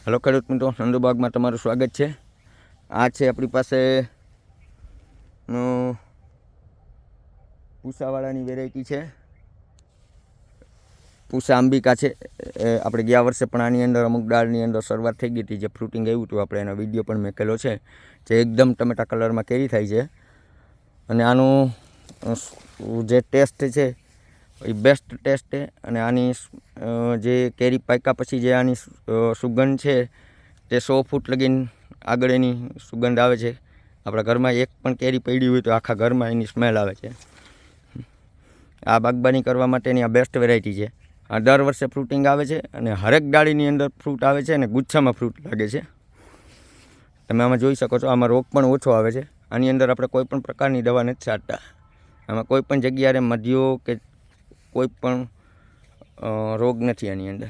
Hello ખેડૂત મિત્રો, સંધુબાગમાં તમારું સ્વાગત છે. આ છે આપણી પાસે પૂસાવાળાની વેરાયટી છે. પૂસા અંબિકા છે. આપણે ગયા વર્ષે પણ આની અંદર અમુક દાળની અંદર શરૂઆત થઈ ગઈ હતી, જે ફ્રૂટિંગ આવ્યું હતું. આપણે એનો વિડીયો પણ મેકેલો છે, જે એકદમ ટમેટા કલરમાં કેરી થાય છે. અને આનું જે ટેસ્ટ છે એ બેસ્ટ ટેસ્ટ છે. અને આની જે કેરી પાક્યા પછી જે આની સુગંધ છે તે 100 ફૂટ લગીને આગળ એની સુગંધ આવે છે. આપણા ઘરમાં એક પણ કેરી પડી હોય તો આખા ઘરમાં એની સ્મેલ આવે છે. આ બાગબાની કરવા માટેની આ બેસ્ટ વેરાયટી છે. આ દર વર્ષે ફ્રૂટિંગ આવે છે અને હરેક ડાળીની અંદર ફ્રૂટ આવે છે અને ગુચ્છામાં ફ્રૂટ લાગે છે. તમે આમાં જોઈ શકો છો, આમાં રોગ પણ ઓછો આવે છે. આની અંદર આપણે કોઈ પણ પ્રકારની દવા નથી છાંટતા. આમાં કોઈ પણ જગ્યાએ મધ્યો કે કોઈ પણ રોગ નથી આની અંદર.